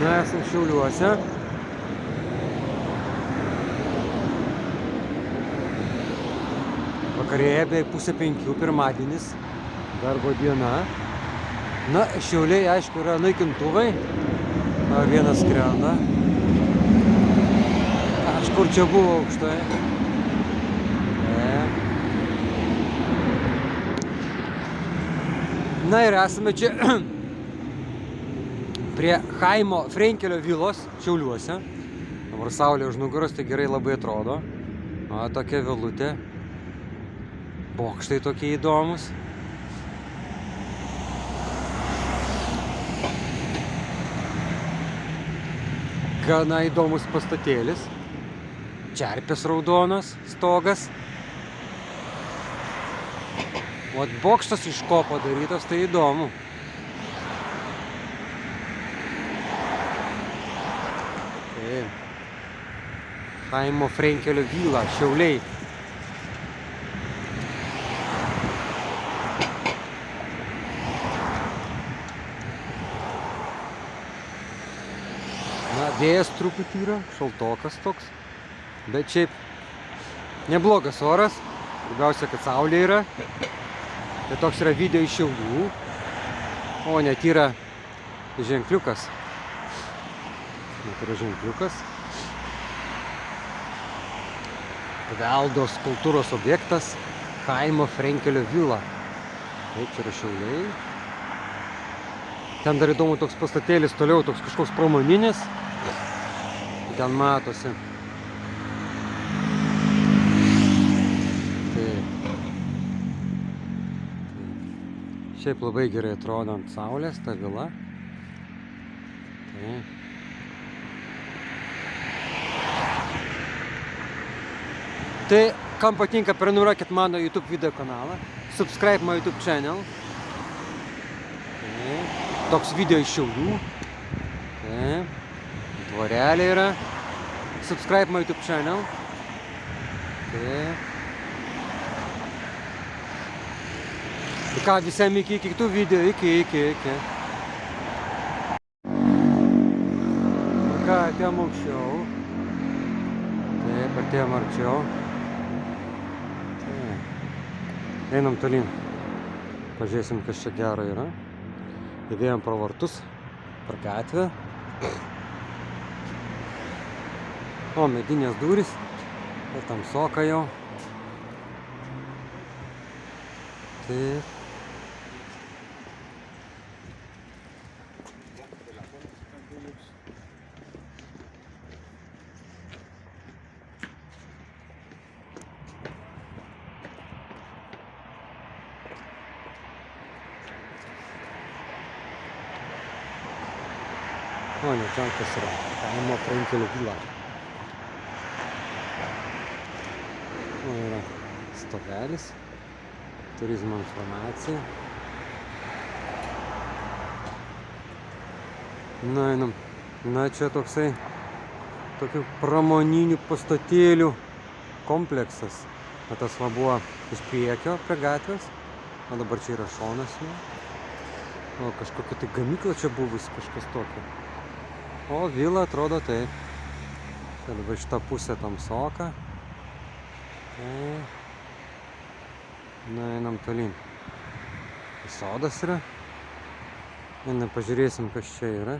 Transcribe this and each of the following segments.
Esam Šiauliuose. Vakarėje beveik 4:30, pirmadienis, darbo diena. Na, Šiauliai, aišku, yra naikintuvai. Vienas skrenda. Aš kur čia buvo aukštai. Na ir esame čia prie Chaimo Frenkelio vilos Šiauliuose. Dabar saulė už nugaros, tai gerai labai atrodo. Tokia vilutė. Bokštai tokie įdomus. Gana įdomus pastatėlis. Čerpės raudonas stogas. O bokštas iš ko padarytas, tai įdomu. Chaimo Frenkelio vila, Šiauliai. Na, vėjas truputį yra, šaltokas toks. Bet šiaip neblogas oras. Svarbiausia, kad saulė yra. Tai toks yra video iš Šiaulių. O, net yra ženkliukas. Net yra ženkliukas. Paveldos kultūros objektas Chaimo Frenkelio vila. Taip, čia yra Šiauliai. Ten dar įdomu toks pastatėlis toliau, toks kažkoks pramoninis. Ten matosi. Šiaip labai gerai atrodo ant saulės ta vila. Tai, kam patinka, prenumeruokit mano YouTube video kanalą. Subscribe my YouTube channel. Toks video iš Šiaulių. Dvarelė yra. Subscribe my YouTube channel. Tai ką, visiem iki kitų video, iki. Ką, atėjom aukščiau. Taip, atėjom arčiau. Einam tolyn. Pažiūrėsim, kas čia gero yra. Įvėjom pro vartus, per gatvę. O, medinės durys. Ir tamsoka jau. Taip. O, ne, ten kas yra. Chaimo Frenkelio vila. O, yra stogelis. Turizmo informacija. Na, einam. Na, čia toksai tokių pramoninių pastatėlių kompleksas. O tas va buvo iš priekio prie gatvės. O dabar čia yra šonas jau. O, kažkokia tai gamykla čia buvusi, kažkas tokio. O, vila atrodo taip. Čia dabar šitą pusę tamsoka. Na, einam tolyn. Sodas yra. Einam pažiūrėsim, kas čia yra.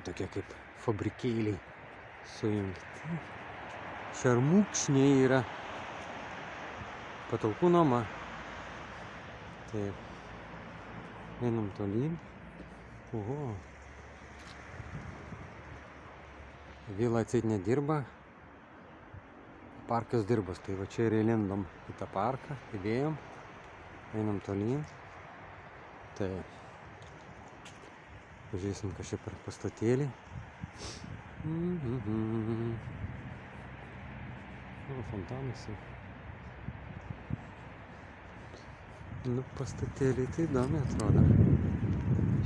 Tokie kaip fabrikėliai sujungti. Šermukšniai yra. Patalpų nuoma. Taip. Einam tolyn. Oho. Vila atseit nedirba. Parkas dirbas. Tai va čia ir įlindom į tą parką. Įdėjom. Einam tolyn. Tai pažiūrėsim, kas čia per pastatėlį. Fontanas. Nu, pastatėliai tai įdomi atrodo.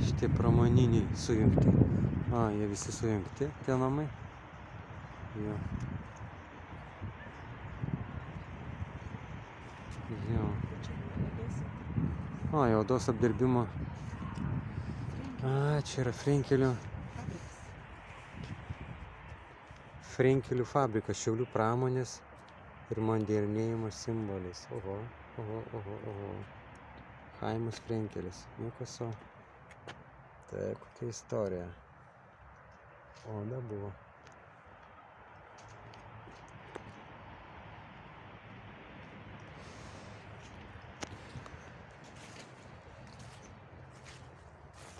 Šitie pramoniniai sujungti. Jie visi sujungti, tie namai. Jo. Jo. Odos apdirbimo A, čia yra Frenkelių fabrikas, Šiaulių pramonės ir modernėjimo simbolis. Oho. Chaimas Frenkelis. Nieko sau. Tai kokia istorija. O, da buvo.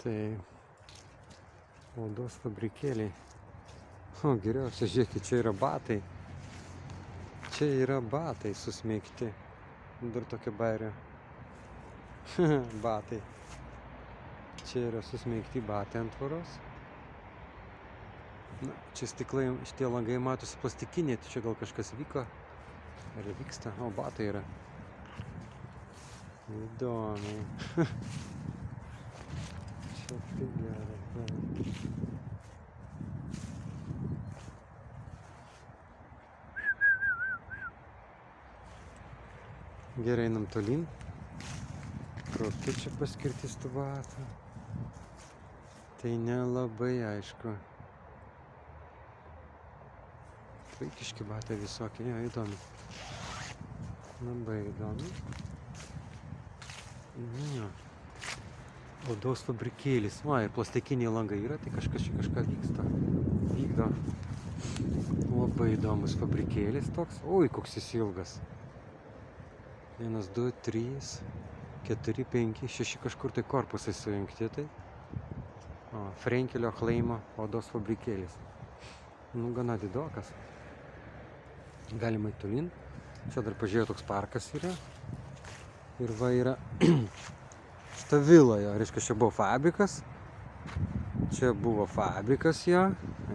Tai odos fabrikėliai. O, geriausia, žiūrėkit, čia yra batai. Čia yra batai susmeigti. Dar tokia bairia. Batai. Čia yra susmeigti batai ant tvoros. Na, čia stiklai, šitie langai matosi plastikiniai, tai čia gal kažkas vyko. Ar vyksta? O, batai yra. Įdomiai. Čia tai gerai. Gerai, einam tolyn. Kokia čia paskirtis tų batų? Tai nelabai aišku. Vaikiški batai visokie, jo, įdomi. Labai įdomi. Jo. Odos fabrikėlis. Va, ir plastikiniai langai yra, tai kažkas čia kažką vykdo. Labai įdomus fabrikėlis toks. Oi, koks jis ilgas. 1, 2, 3, 4, 5, 6 kažkur tai korpusai sujungti. Tai. O, Frenkelio Chleimo odos fabrikėlis. Nu, gana didokas. Galima į tolyn. Čia dar pažiūrėjau, toks parkas yra. Ir va yra šita vila jo. Reiškia, čia buvo fabrikas. Čia buvo fabrikas jo.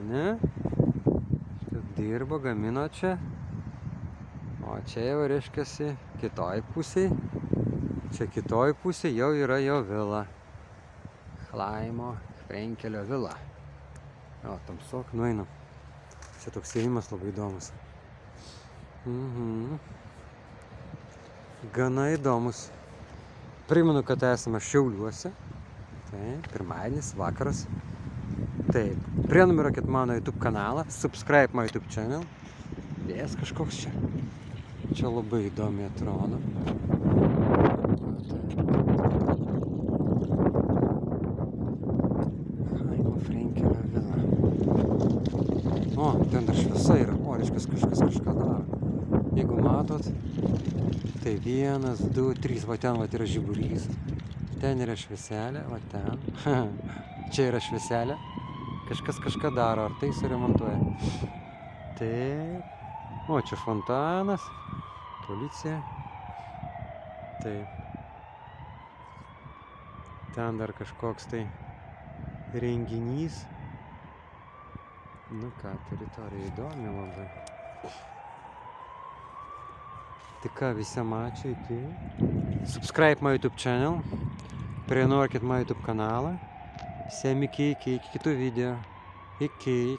Ne? Štai dirbo, gamino čia. O čia jau reiškiasi kitoj pusėj. Čia kitoj pusėj jau yra jo vila. Chleimo Frenkelio vila. O, tamsok, nueinam. Čia toks įėjimas labai įdomus. Gana įdomus. Primenu, kad esame Šiauliuose. Taip, pirmadienis, vakaras. Taip, prenumeruokit mano YouTube kanalą. Subscribe my YouTube channel. Vėjas kažkoks čia. Čia labai įdomi atrodo. Chleimo Frenkelio vila. O, ten dar šviesa yra. O, reiškia, kažkas kažką daro. Jeigu matot, tai 1, 2, 3, va ten va yra žiburys. Ten yra švieselė, va ten. Čia yra švieselė. Kažkas kažką daro, ar tai suremontuoja. Taip. O, čia fontanas. Policija. Taip. Ten dar kažkoks tai renginys. Nu ką, teritorija įdomi labai. Tai ką, visiem ačiū, iki. Subscribe my YouTube channel. Prenumeruokit my YouTube kanalą. Visiem iki kitų video. Iki.